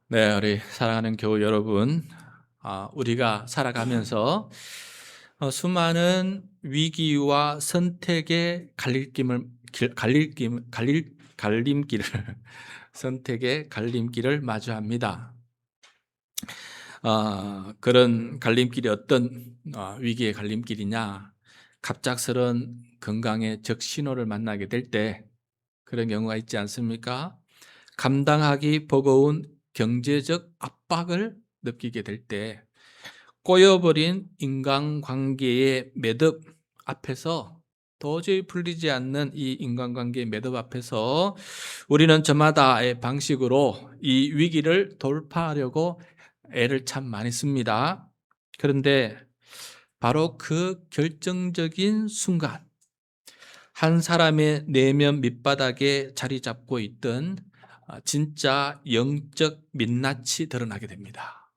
네, 우리 사랑하는 교우 여러분, 우리가 살아가면서 수많은 위기와 선택의 갈림길을 선택의 갈림길을 마주합니다. 그런 갈림길이 어떤 위기의 갈림길이냐? 갑작스런 건강의 적신호를 만나게 될 때 그런 경우가 있지 않습니까? 감당하기 버거운 경제적 압박을 느끼게 될 때, 꼬여버린 인간관계의 매듭 앞에서, 도저히 풀리지 않는 이 인간관계의 매듭 앞에서 우리는 저마다의 방식으로 이 위기를 돌파하려고 애를 참 많이 씁니다. 그런데 바로 그 결정적인 순간, 한 사람의 내면 밑바닥에 자리 잡고 있던 진짜 영적 민낯이 드러나게 됩니다.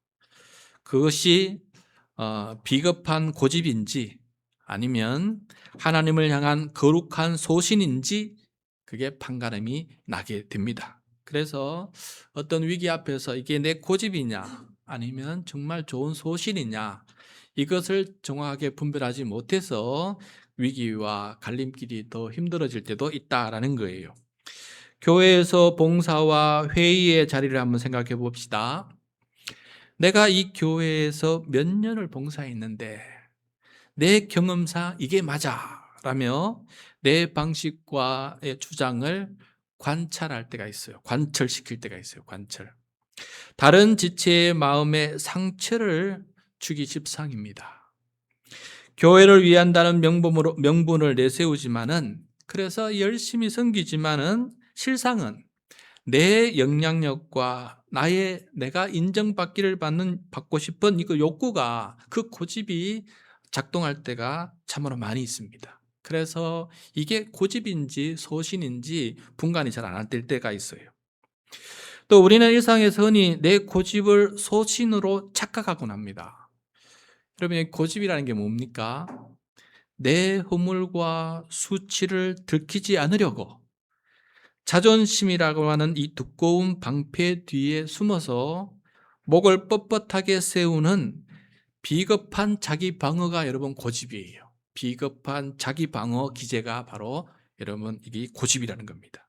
그것이 비겁한 고집인지 아니면 하나님을 향한 거룩한 소신인지, 그게 판가름이 나게 됩니다. 그래서 어떤 위기 앞에서 이게 내 고집이냐 아니면 정말 좋은 소신이냐, 이것을 정확하게 분별하지 못해서 위기와 갈림길이 더 힘들어질 때도 있다라는 거예요. 교회에서 봉사와 회의의 자리를 한번 생각해 봅시다. 내가 이 교회에서 몇 년을 봉사했는데 내 경험상 이게 맞아 라며 내 방식과의 주장을 관찰할 때가 있어요. 관철시킬 때가 있어요. 관철. 다른 지체의 마음에 상처를 주기 십상입니다. 교회를 위한다는 명분을 내세우지만은, 그래서 열심히 섬기지만은 실상은 내 영향력과 내가 받고 싶은 그 욕구가, 그 고집이 작동할 때가 참으로 많이 있습니다. 그래서 이게 고집인지 소신인지 분간이 잘 안 될 때가 있어요. 또 우리는 일상에서 흔히 내 고집을 소신으로 착각하곤 합니다. 여러분, 고집이라는 게 뭡니까? 내 허물과 수치를 들키지 않으려고 자존심이라고 하는 이 두꺼운 방패 뒤에 숨어서 목을 뻣뻣하게 세우는 비겁한 자기 방어가 여러분 고집이에요. 비겁한 자기 방어 기제가 바로 여러분 이게 고집이라는 겁니다.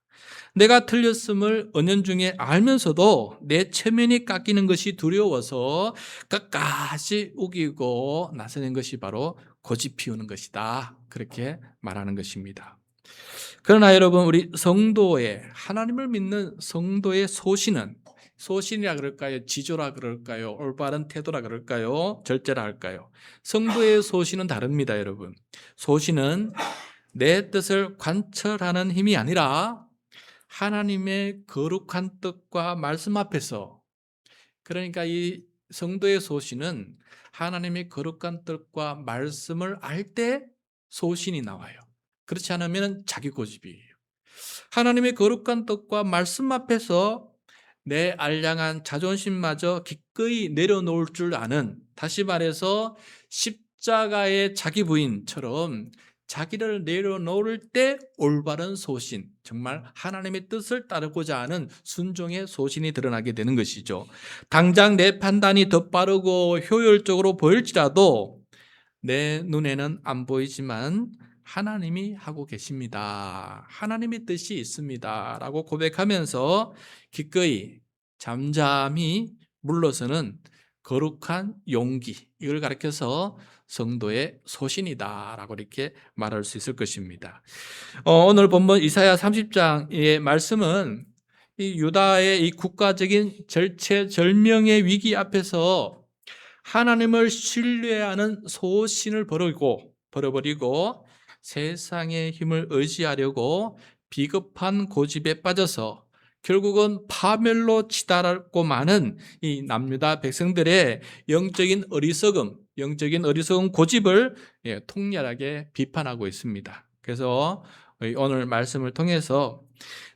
내가 틀렸음을 은연중에 알면서도 내 체면이 깎이는 것이 두려워서 끝까지 우기고 나서는 것이 바로 고집 피우는 것이다, 그렇게 말하는 것입니다. 그러나 여러분, 우리 하나님을 믿는 성도의 소신이라 그럴까요? 지조라 그럴까요? 올바른 태도라 그럴까요? 절제라 할까요? 성도의 소신은 다릅니다, 여러분. 소신은 내 뜻을 관철하는 힘이 아니라 하나님의 거룩한 뜻과 말씀 앞에서, 그러니까 이 성도의 소신은 하나님의 거룩한 뜻과 말씀을 알 때 소신이 나와요. 그렇지 않으면 자기 고집이에요. 하나님의 거룩한 뜻과 말씀 앞에서 내 알량한 자존심마저 기꺼이 내려놓을 줄 아는, 다시 말해서 십자가의 자기 부인처럼 자기를 내려놓을 때 올바른 소신, 정말 하나님의 뜻을 따르고자 하는 순종의 소신이 드러나게 되는 것이죠. 당장 내 판단이 더 빠르고 효율적으로 보일지라도 내 눈에는 안 보이지만 하나님이 하고 계십니다. 하나님의 뜻이 있습니다. 라고 고백하면서 기꺼이 잠잠히 물러서는 거룩한 용기, 이걸 가리켜서 성도의 소신이다 라고 이렇게 말할 수 있을 것입니다. 오늘 본문 이사야 30장의 말씀은 이 유다의 이 국가적인 절체절명의 위기 앞에서 하나님을 신뢰하는 소신을 버려버리고 세상의 힘을 의지하려고 비겁한 고집에 빠져서 결국은 파멸로 치달았고 많은 이 남유다 백성들의 영적인 어리석은 고집을 통렬하게 비판하고 있습니다. 그래서 오늘 말씀을 통해서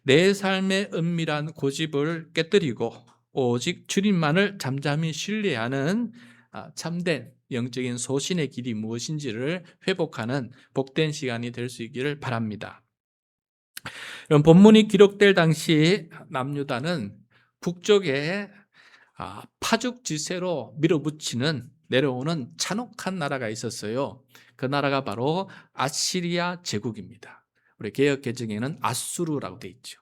내 삶의 은밀한 고집을 깨뜨리고 오직 주님만을 잠잠히 신뢰하는 참된 영적인 소신의 길이 무엇인지를 회복하는 복된 시간이 될 수 있기를 바랍니다. 본문이 기록될 당시 남유다는 북쪽에 파죽지세로 밀어붙이는 내려오는 잔혹한 나라가 있었어요. 그 나라가 바로 아시리아 제국입니다. 우리 개역 개정에는 아수르라고 되어 있죠.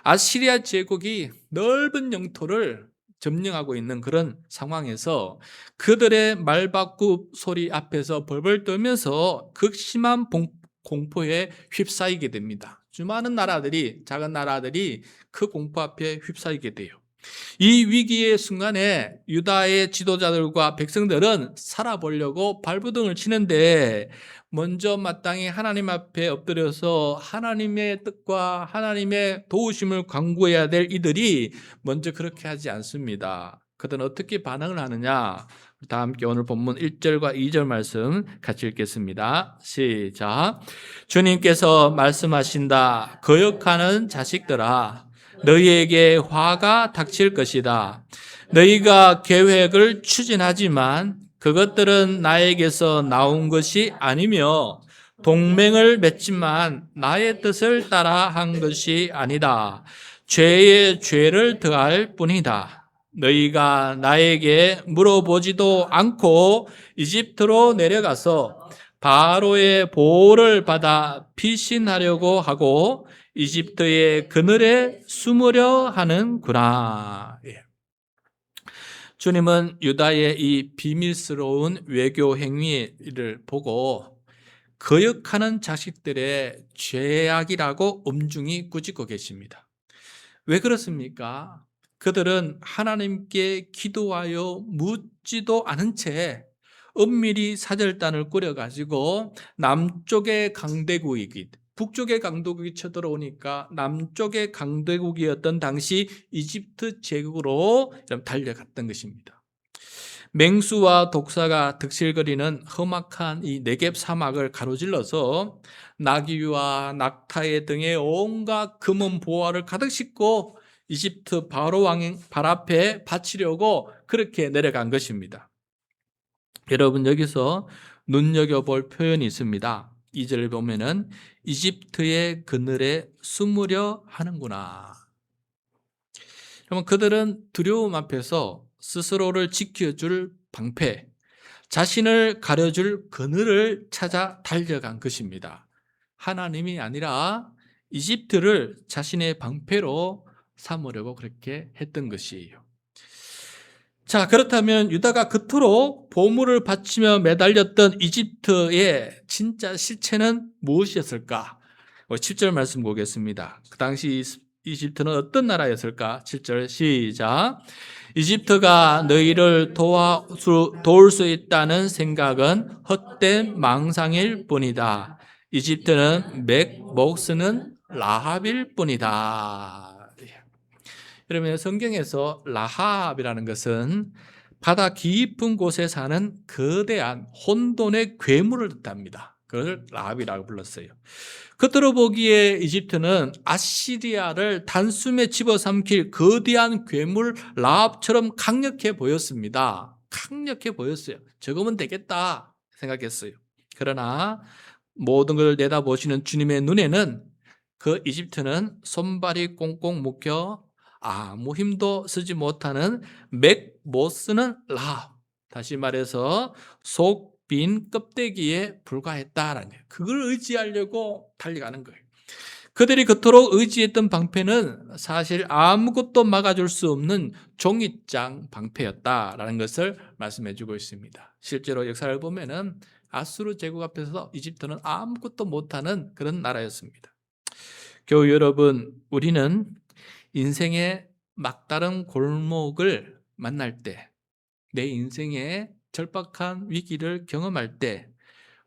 아시리아 제국이 넓은 영토를 점령하고 있는 그런 상황에서 그들의 말바꾸 소리 앞에서 벌벌 떨면서 극심한 공포에 휩싸이게 됩니다. 수많은 나라들이, 작은 나라들이 그 공포 앞에 휩싸이게 돼요. 이 위기의 순간에 유다의 지도자들과 백성들은 살아보려고 발버둥을 치는데 먼저 마땅히 하나님 앞에 엎드려서 하나님의 뜻과 하나님의 도우심을 간구해야 될 이들이 먼저 그렇게 하지 않습니다. 그들은 어떻게 반응을 하느냐? 다 함께 오늘 본문 1절과 2절 말씀 같이 읽겠습니다. 시작. 주님께서 말씀하신다. 거역하는 자식들아, 너희에게 화가 닥칠 것이다. 너희가 계획을 추진하지만 그것들은 나에게서 나온 것이 아니며 동맹을 맺지만 나의 뜻을 따라 한 것이 아니다. 죄에 죄를 더할 뿐이다. 너희가 나에게 물어보지도 않고 이집트로 내려가서 바로의 보호를 받아 피신하려고 하고 이집트의 그늘에 숨으려 하는구나. 주님은 유다의 이 비밀스러운 외교 행위를 보고 거역하는 자식들의 죄악이라고 엄중히 꾸짖고 계십니다. 왜 그렇습니까? 그들은 하나님께 기도하여 묻지도 않은 채 은밀히 사절단을 꾸려가지고 남쪽의 강대국이 북쪽의 강대국이 쳐들어오니까 남쪽의 강대국이었던 당시 이집트 제국으로 달려갔던 것입니다. 맹수와 독사가 득실거리는 험악한 이 네겝 사막을 가로질러서 나귀와 낙타의 등의 온갖 금은 보화를 가득 싣고 이집트 바로 왕의 발 앞에 바치려고 그렇게 내려간 것입니다. 여러분, 여기서 눈여겨볼 표현이 있습니다. 2절을 보면은 이집트의 그늘에 숨으려 하는구나. 그러면 그들은 두려움 앞에서 스스로를 지켜줄 방패, 자신을 가려줄 그늘을 찾아 달려간 것입니다. 하나님이 아니라 이집트를 자신의 방패로 삼으려고 그렇게 했던 것이에요. 자, 그렇다면 유다가 그토록 보물을 바치며 매달렸던 이집트의 진짜 실체는 무엇이었을까? 7절 말씀 보겠습니다. 그 당시 이집트는 어떤 나라였을까? 7절 시작. 이집트가 너희를 도울 수 있다는 생각은 헛된 망상일 뿐이다. 이집트는 못 쓰는 라합일 뿐이다. 그러면 성경에서 라합이라는 것은 바다 깊은 곳에 사는 거대한 혼돈의 괴물을 뜻합니다. 그걸 라합이라고 불렀어요. 겉으로 보기에 이집트는 아시리아를 단숨에 집어삼킬 거대한 괴물 라합처럼 강력해 보였습니다. 강력해 보였어요. 저거면 되겠다 생각했어요. 그러나 모든 걸 내다보시는 주님의 눈에는 그 이집트는 손발이 꽁꽁 묶여 아무 힘도 쓰지 못하는 맥 못 쓰는 라합, 다시 말해서 속 빈 껍데기에 불과했다라는 거예요. 그걸 의지하려고 달려가는 거예요. 그들이 그토록 의지했던 방패는 사실 아무것도 막아줄 수 없는 종이장 방패였다라는 것을 말씀해 주고 있습니다. 실제로 역사를 보면은 아수르 제국 앞에서 이집트는 아무것도 못하는 그런 나라였습니다. 교우 여러분, 우리는 인생의 막다른 골목을 만날 때, 내 인생의 절박한 위기를 경험할 때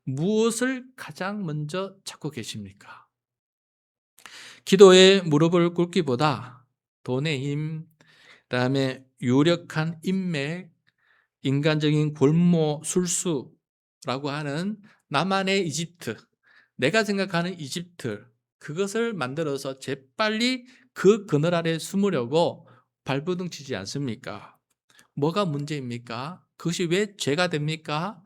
무엇을 가장 먼저 찾고 계십니까? 기도에 무릎을 꿇기보다 돈의 힘, 그다음에 유력한 인맥, 인간적인 골모 술수라고 하는 나만의 이집트, 내가 생각하는 이집트, 그것을 만들어서 재빨리 그 그늘 아래 숨으려고 발버둥 치지 않습니까? 뭐가 문제입니까? 그것이 왜 죄가 됩니까?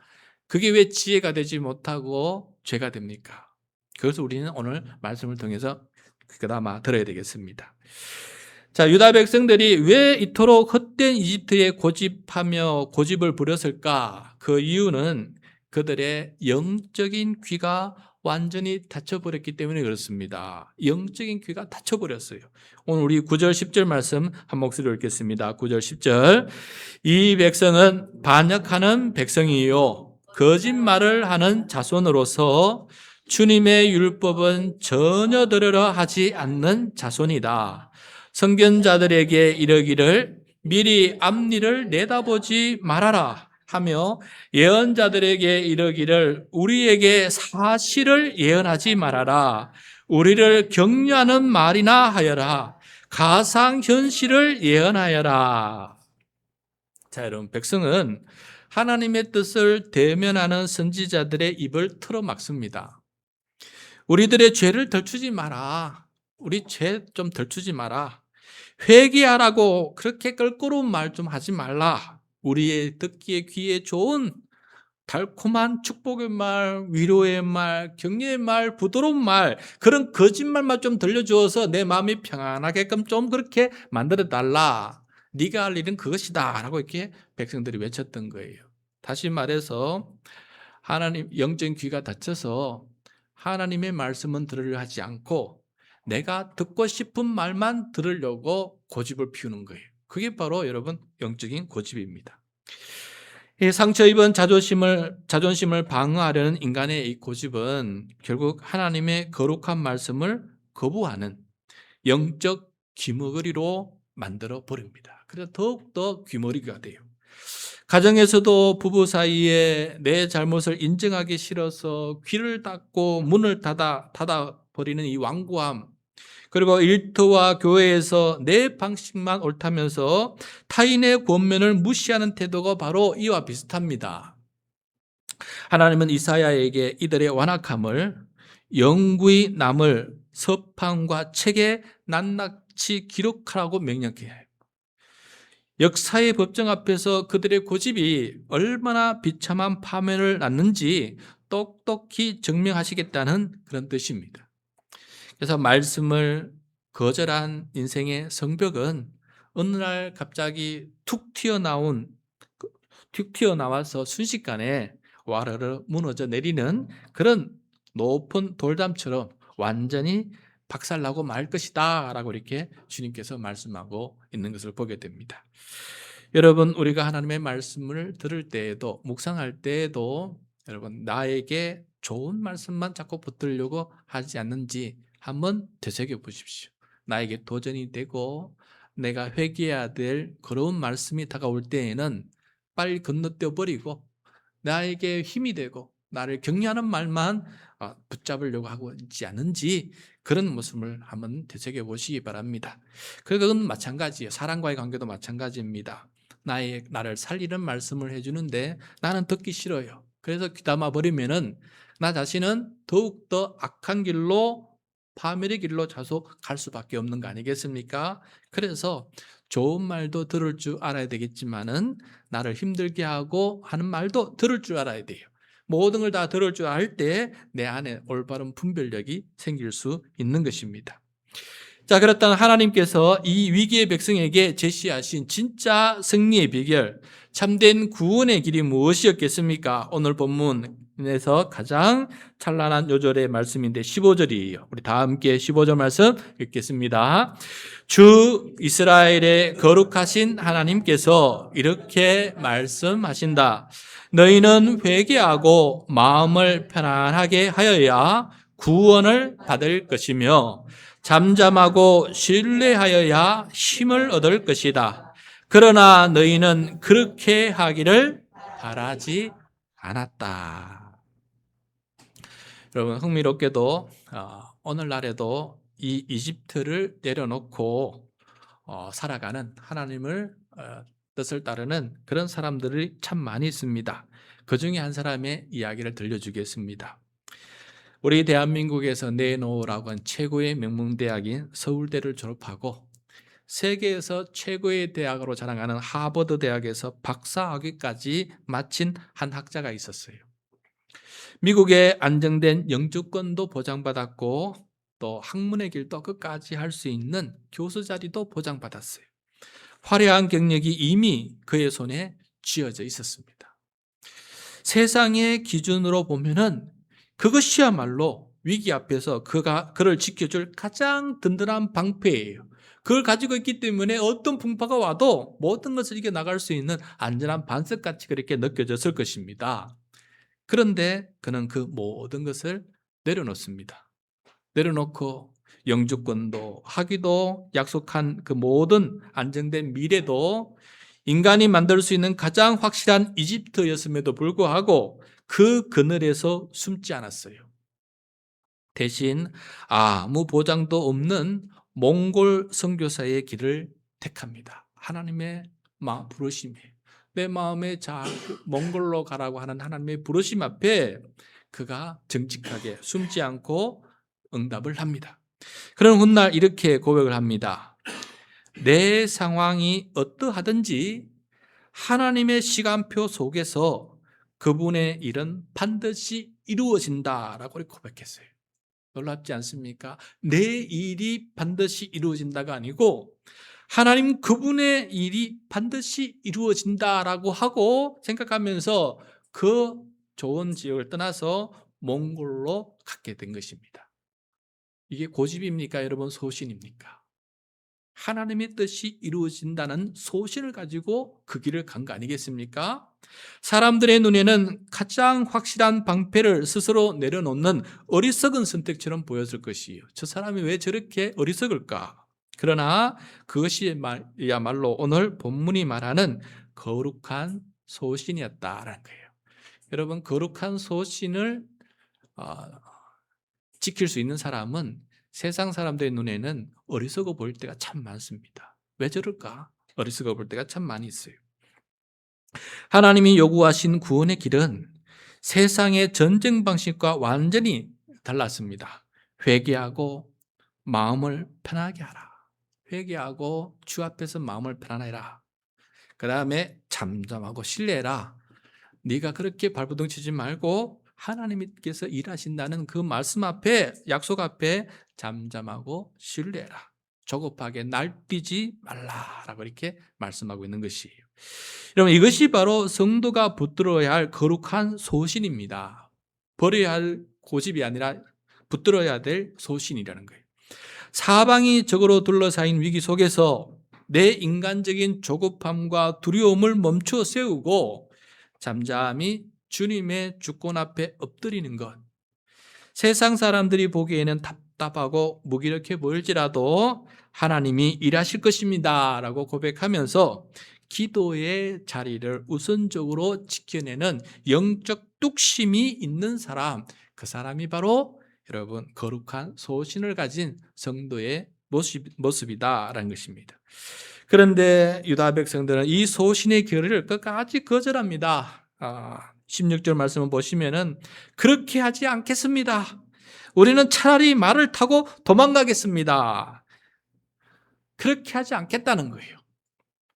그게 왜 지혜가 되지 못하고 죄가 됩니까? 그것을 우리는 오늘 말씀을 통해서 그나마 들어야 되겠습니다. 자, 유다 백성들이 왜 이토록 헛된 이집트에 고집을 부렸을까? 그 이유는 그들의 영적인 귀가 완전히 닫혀버렸기 때문에 그렇습니다. 영적인 귀가 닫혀버렸어요. 오늘 우리 9절 10절 말씀 한 목소리로 읽겠습니다. 9절 10절. 이 백성은 반역하는 백성이요 거짓말을 하는 자손으로서 주님의 율법은 전혀 들으려 하지 않는 자손이다. 선견자들에게 이르기를 미리 앞일을 내다보지 말아라 하며 예언자들에게 이르기를 우리에게 사실을 예언하지 말아라. 우리를 격려하는 말이나 하여라. 가상현실을 예언하여라. 자, 여러분, 백성은 하나님의 뜻을 대면하는 선지자들의 입을 틀어막습니다. 우리들의 죄를 덜추지 마라. 우리 죄 좀 덜추지 마라. 회개하라고 그렇게 껄끄러운 말 좀 하지 말라. 우리의 듣기에 귀에 좋은 달콤한 축복의 말, 위로의 말, 격려의 말, 부드러운 말, 그런 거짓말만 좀 들려주어서 내 마음이 평안하게끔 좀 그렇게 만들어달라. 네가 할 일은 그것이다 라고 이렇게 백성들이 외쳤던 거예요. 다시 말해서 하나님 영적인 귀가 닫혀서 하나님의 말씀은 들으려 하지 않고 내가 듣고 싶은 말만 들으려고 고집을 피우는 거예요. 그게 바로 여러분 영적인 고집입니다. 이 상처 입은 자존심을 방어하려는 인간의 이 고집은 결국 하나님의 거룩한 말씀을 거부하는 영적 귀머거리로 만들어 버립니다. 그래서 더욱더 귀머거리가 돼요. 가정에서도 부부 사이에 내 잘못을 인정하기 싫어서 귀를 닫고 문을 닫아버리는 이 완고함, 그리고 일터와 교회에서 내 방식만 옳다면서 타인의 권면을 무시하는 태도가 바로 이와 비슷합니다. 하나님은 이사야에게 이들의 완악함을 영구히 남을 서판과 책에 낱낱이 기록하라고 명령해요. 역사의 법정 앞에서 그들의 고집이 얼마나 비참한 파멸을 낳는지 똑똑히 증명하시겠다는 그런 뜻입니다. 그래서 말씀을 거절한 인생의 성벽은 어느 날 갑자기 툭 튀어나와서 순식간에 와르르 무너져 내리는 그런 높은 돌담처럼 완전히 박살나고 말 것이다 라고 이렇게 주님께서 말씀하고 있는 것을 보게 됩니다. 여러분, 우리가 하나님의 말씀을 들을 때에도 묵상할 때에도 여러분 나에게 좋은 말씀만 자꾸 붙들려고 하지 않는지 한번 되새겨 보십시오. 나에게 도전이 되고 내가 회개해야 될 그런 말씀이 다가올 때에는 빨리 건너뛰어 버리고 나에게 힘이 되고 나를 격려하는 말만 붙잡으려고 하고 있지 않은지 그런 모습을 한번 되새겨 보시기 바랍니다. 그건 마찬가지예요. 사람과의 관계도 마찬가지입니다. 나를 살리는 말씀을 해주는데 나는 듣기 싫어요. 그래서 귀담아 버리면은 나 자신은 더욱더 악한 길로 파멸의 길로 자속 갈 수밖에 없는 거 아니겠습니까? 그래서 좋은 말도 들을 줄 알아야 되겠지만은 나를 힘들게 하고 하는 말도 들을 줄 알아야 돼요. 모든 걸 다 들을 줄 알 때 내 안에 올바른 분별력이 생길 수 있는 것입니다. 자, 그렇다면 하나님께서 이 위기의 백성에게 제시하신 진짜 승리의 비결, 참된 구원의 길이 무엇이었겠습니까? 오늘 본문에서 가장 찬란한 요절의 말씀인데 15절이에요. 우리 다 함께 15절 말씀 읽겠습니다. 주 이스라엘의 거룩하신 하나님께서 이렇게 말씀하신다. 너희는 회개하고 마음을 편안하게 하여야 구원을 받을 것이며 잠잠하고 신뢰하여야 힘을 얻을 것이다. 그러나 너희는 그렇게 하기를 바라지 않았다. 여러분, 흥미롭게도 오늘날에도 이 이집트를 내려놓고 살아가는 하나님을 뜻을 따르는 그런 사람들이 참 많이 있습니다. 그 중에 한 사람의 이야기를 들려주겠습니다. 우리 대한민국에서 내노라고 한 최고의 명문대학인 서울대를 졸업하고 세계에서 최고의 대학으로 자랑하는 하버드 대학에서 박사학위까지 마친 한 학자가 있었어요. 미국의 안정된 영주권도 보장받았고 또 학문의 길도 끝까지 할 수 있는 교수 자리도 보장받았어요. 화려한 경력이 이미 그의 손에 쥐어져 있었습니다. 세상의 기준으로 보면은 그것이야말로 위기 앞에서 그를 지켜줄 가장 든든한 방패예요. 그걸 가지고 있기 때문에 어떤 풍파가 와도 모든 것을 이겨나갈 수 있는 안전한 반석같이 그렇게 느껴졌을 것입니다. 그런데 그는 그 모든 것을 내려놓습니다. 내려놓고 영주권도 학위도 약속한 그 모든 안정된 미래도 인간이 만들 수 있는 가장 확실한 이집트였음에도 불구하고 그 그늘에서 숨지 않았어요. 대신 아무 보장도 없는 몽골 선교사의 길을 택합니다. 하나님의 부르심에 내 마음에 몽골로 가라고 하는 하나님의 부르심 앞에 그가 정직하게 숨지 않고 응답을 합니다. 그런 훗날 이렇게 고백을 합니다. 내 상황이 어떠하든지 하나님의 시간표 속에서 그분의 일은 반드시 이루어진다라고 고백했어요. 놀랍지 않습니까? 내 일이 반드시 이루어진다가 아니고 하나님 그분의 일이 반드시 이루어진다라고 하고 생각하면서 그 좋은 지역을 떠나서 몽골로 갔게 된 것입니다. 이게 고집입니까? 여러분, 소신입니까? 하나님의 뜻이 이루어진다는 소신을 가지고 그 길을 간 거 아니겠습니까? 사람들의 눈에는 가장 확실한 방패를 스스로 내려놓는 어리석은 선택처럼 보였을 것이에요. 저 사람이 왜 저렇게 어리석을까? 그러나 그것이야말로 오늘 본문이 말하는 거룩한 소신이었다라는 거예요. 여러분, 거룩한 소신을 지킬 수 있는 사람은 세상 사람들의 눈에는 어리석어 보일 때가 참 많습니다. 왜 저럴까? 어리석어 보일 때가 참 많이 있어요. 하나님이 요구하신 구원의 길은 세상의 전쟁 방식과 완전히 달랐습니다. 회개하고 마음을 편하게 하라. 회개하고 주 앞에서 마음을 편안해라. 그 다음에 잠잠하고 신뢰해라. 네가 그렇게 발버둥 치지 말고 하나님께서 일하신다는 그 말씀 앞에, 약속 앞에 잠잠하고 신뢰해라. 조급하게 날뛰지 말라라고 이렇게 말씀하고 있는 것이에요. 여러분, 이것이 바로 성도가 붙들어야 할 거룩한 소신입니다. 버려야 할 고집이 아니라 붙들어야 될 소신이라는 거예요. 사방이 적으로 둘러싸인 위기 속에서 내 인간적인 조급함과 두려움을 멈추어 세우고 잠잠히 주님의 주권 앞에 엎드리는 것. 세상 사람들이 보기에는 답답하고 무기력해 보일지라도 하나님이 일하실 것입니다 라고 고백하면서 기도의 자리를 우선적으로 지켜내는 영적 뚝심이 있는 사람, 그 사람이 바로 여러분 거룩한 소신을 가진 성도의 모습이다라는 것입니다. 그런데 유다 백성들은 이 소신의 결의를 끝까지 거절합니다. 16절 말씀을 보시면은 그렇게 하지 않겠습니다. 우리는 차라리 말을 타고 도망가겠습니다. 그렇게 하지 않겠다는 거예요.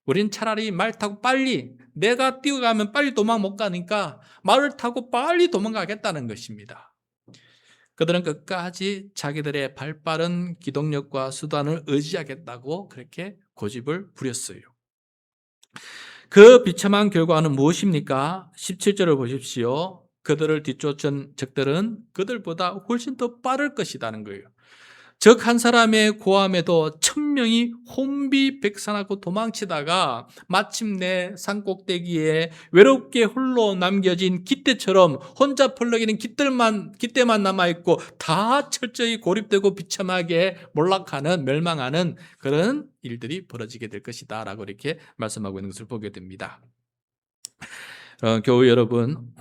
우린 차라리 말 타고 빨리, 내가 뛰어가면 빨리 도망 못 가니까 말을 타고 빨리 도망가겠다는 것입니다. 그들은 끝까지 자기들의 발빠른 기동력과 수단을 의지하겠다고 그렇게 고집을 부렸어요. 그 비참한 결과는 무엇입니까? 17절을 보십시오. 그들을 뒤쫓은 적들은 그들보다 훨씬 더 빠를 것이라는 거예요. 적 한 사람의 고함에도 1000명이 혼비백산하고 도망치다가 마침내 산꼭대기에 외롭게 홀로 남겨진 깃대처럼 혼자 펄럭이는 깃대만 남아있고 다 철저히 고립되고 비참하게 몰락하는, 멸망하는 그런 일들이 벌어지게 될 것이다 라고 이렇게 말씀하고 있는 것을 보게 됩니다. 교우 여러분,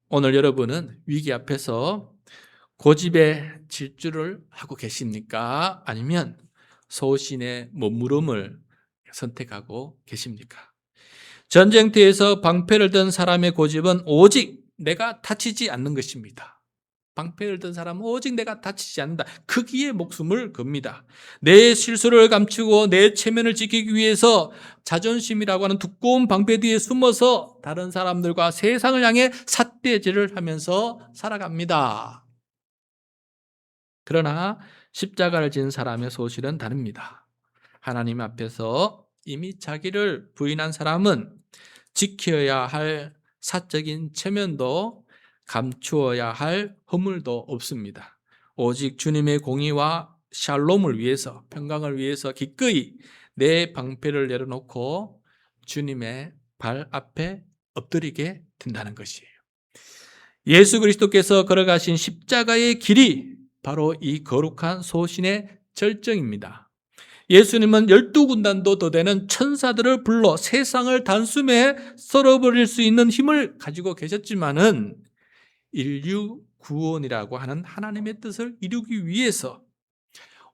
오늘 여러분은 위기 앞에서 고집의 질주를 하고 계십니까? 아니면 소신의 머무름을 선택하고 계십니까? 전쟁터에서 방패를 든 사람의 고집은 오직 내가 다치지 않는 것입니다. 방패를 든 사람은 오직 내가 다치지 않는다. 크기에 목숨을 겁니다. 내 실수를 감추고 내 체면을 지키기 위해서 자존심이라고 하는 두꺼운 방패 뒤에 숨어서 다른 사람들과 세상을 향해 삿대질을 하면서 살아갑니다. 그러나 십자가를 진 사람의 소실은 다릅니다. 하나님 앞에서 이미 자기를 부인한 사람은 지켜야 할 사적인 체면도 감추어야 할 허물도 없습니다. 오직 주님의 공의와 샬롬을 위해서, 평강을 위해서 기꺼이 내 방패를 내려놓고 주님의 발 앞에 엎드리게 된다는 것이에요. 예수 그리스도께서 걸어가신 십자가의 길이 바로 이 거룩한 소신의 절정입니다. 예수님은 12군단도 더 되는 천사들을 불러 세상을 단숨에 썰어버릴 수 있는 힘을 가지고 계셨지만은 인류 구원이라고 하는 하나님의 뜻을 이루기 위해서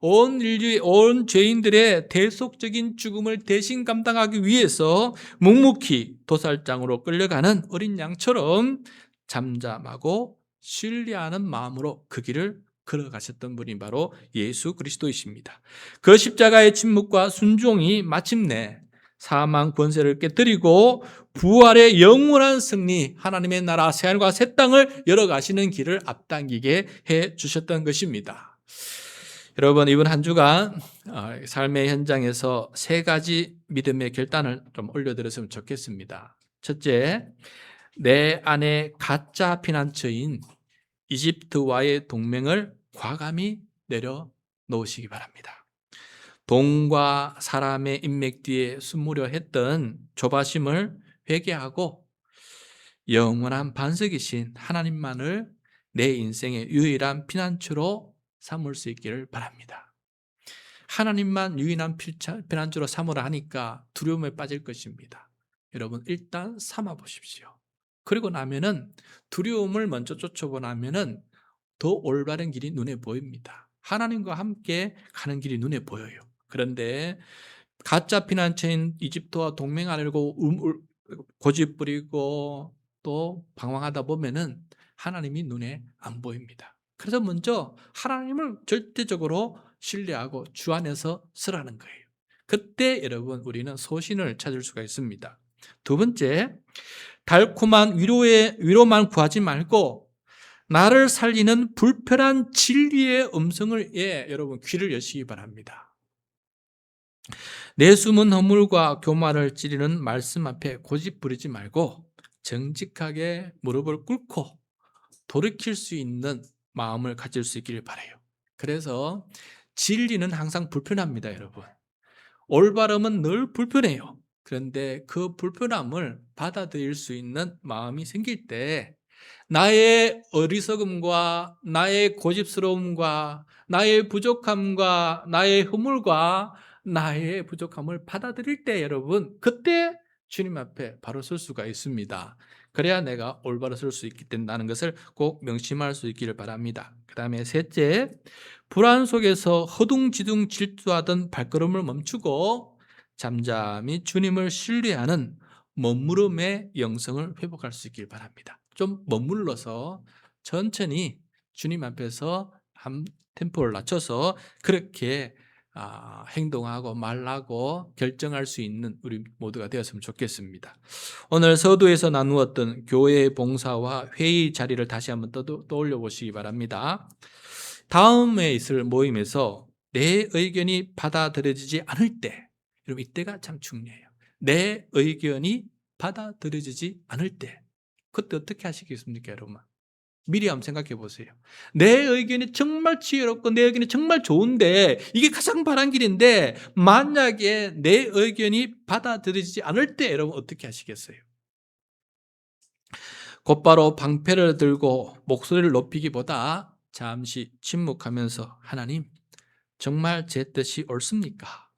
온 인류의 온 죄인들의 대속적인 죽음을 대신 감당하기 위해서 묵묵히 도살장으로 끌려가는 어린 양처럼 잠잠하고 신뢰하는 마음으로 그 길을 걸어가셨던 분이 바로 예수 그리스도이십니다. 그 십자가의 침묵과 순종이 마침내 사망 권세를 깨뜨리고 부활의 영원한 승리, 하나님의 나라 새하늘과 새 땅을 열어가시는 길을 앞당기게 해 주셨던 것입니다. 여러분, 이번 한 주간 삶의 현장에서 세 가지 믿음의 결단을 좀 올려드렸으면 좋겠습니다. 첫째, 내 안에 가짜 피난처인 이집트와의 동맹을 과감히 내려놓으시기 바랍니다. 돈과 사람의 인맥 뒤에 숨으려 했던 조바심을 회개하고 영원한 반석이신 하나님만을 내 인생의 유일한 피난처로 삼을 수 있기를 바랍니다. 하나님만 유일한 피난처로 삼으라 하니까 두려움에 빠질 것입니다. 여러분, 일단 삼아 보십시오. 그리고 나면은 두려움을 먼저 쫓아보나면은 더 올바른 길이 눈에 보입니다. 하나님과 함께 가는 길이 눈에 보여요. 그런데 가짜 피난처인 이집트와 동맹하려고 고집 부리고 또 방황하다 보면은 하나님이 눈에 안 보입니다. 그래서 먼저 하나님을 절대적으로 신뢰하고 주 안에서 서라는 거예요. 그때 여러분, 우리는 소신을 찾을 수가 있습니다. 두 번째, 달콤한 위로만 구하지 말고 나를 살리는 불편한 진리의 음성을 여러분 귀를 여시기 바랍니다. 내 숨은 허물과 교만을 찌르는 말씀 앞에 고집 부리지 말고 정직하게 무릎을 꿇고 돌이킬 수 있는 마음을 가질 수 있기를 바라요. 그래서 진리는 항상 불편합니다, 여러분. 올바름은 늘 불편해요. 그런데 그 불편함을 받아들일 수 있는 마음이 생길 때 나의 어리석음과 나의 고집스러움과 나의 부족함과 나의 허물과 나의 부족함을 받아들일 때 여러분, 그때 주님 앞에 바로 설 수가 있습니다. 그래야 내가 올바로 설 수 있게 된다는 것을 꼭 명심할 수 있기를 바랍니다. 그 다음에 셋째, 불안 속에서 허둥지둥 질주하던 발걸음을 멈추고 잠잠히 주님을 신뢰하는 머무름의 영성을 회복할 수 있길 바랍니다. 좀 머물러서 천천히 주님 앞에서 한 템포를 낮춰서 그렇게 행동하고 말하고 결정할 수 있는 우리 모두가 되었으면 좋겠습니다. 오늘 서두에서 나누었던 교회의 봉사와 회의 자리를 다시 한번 떠올려 보시기 바랍니다. 다음에 있을 모임에서 내 의견이 받아들여지지 않을 때, 여러분 이때가 참 중요해요. 내 의견이 받아들여지지 않을 때 그때 어떻게 하시겠습니까, 여러분? 미리 한번 생각해 보세요. 내 의견이 정말 지혜롭고 내 의견이 정말 좋은데 이게 가장 바른 길인데 만약에 내 의견이 받아들여지지 않을 때 여러분 어떻게 하시겠어요? 곧바로 방패를 들고 목소리를 높이기보다 잠시 침묵하면서 하나님, 정말 제 뜻이 옳습니까?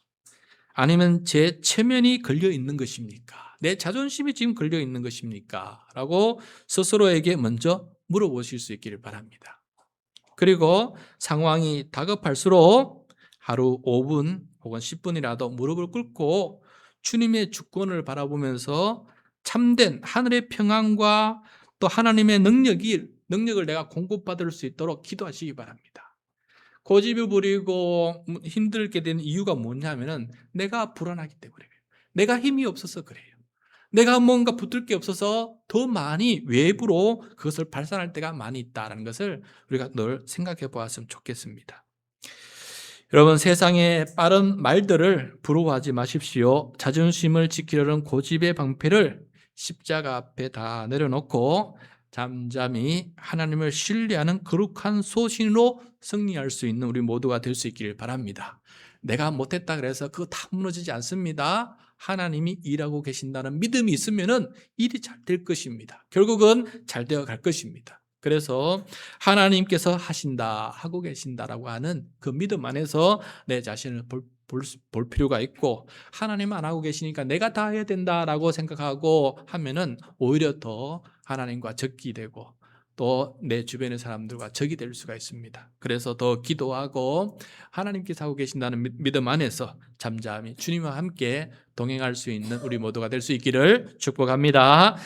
아니면 제 체면이 걸려 있는 것입니까? 내 자존심이 지금 걸려 있는 것입니까? 라고 스스로에게 먼저 물어보실 수 있기를 바랍니다. 그리고 상황이 다급할수록 하루 5분 혹은 10분이라도 무릎을 꿇고 주님의 주권을 바라보면서 참된 하늘의 평안과 또 하나님의 능력을 내가 공급받을 수 있도록 기도하시기 바랍니다. 고집을 부리고 힘들게 되는 이유가 뭐냐면은 내가 불안하기 때문에 그래요. 내가 힘이 없어서 그래요. 내가 뭔가 붙들 게 없어서 더 많이 외부로 그것을 발산할 때가 많이 있다는 것을 우리가 늘 생각해 보았으면 좋겠습니다. 여러분, 세상의 빠른 말들을 부러워하지 마십시오. 자존심을 지키려는 고집의 방패를 십자가 앞에 다 내려놓고 잠잠히 하나님을 신뢰하는 거룩한 소신으로 승리할 수 있는 우리 모두가 될 수 있기를 바랍니다. 내가 못했다 그래서 그거 다 무너지지 않습니다. 하나님이 일하고 계신다는 믿음이 있으면은 일이 잘 될 것입니다. 결국은 잘 되어 갈 것입니다. 그래서 하나님께서 하신다, 하고 계신다라고 하는 그 믿음 안에서 내 자신을 볼 필요가 있고, 하나님 안 하고 계시니까 내가 다 해야 된다라고 생각하고 하면은 오히려 더 하나님과 적이 되고 또 내 주변의 사람들과 적이 될 수가 있습니다. 그래서 더 기도하고 하나님께서 하고 계신다는 믿음 안에서 잠잠히 주님과 함께 동행할 수 있는 우리 모두가 될 수 있기를 축복합니다.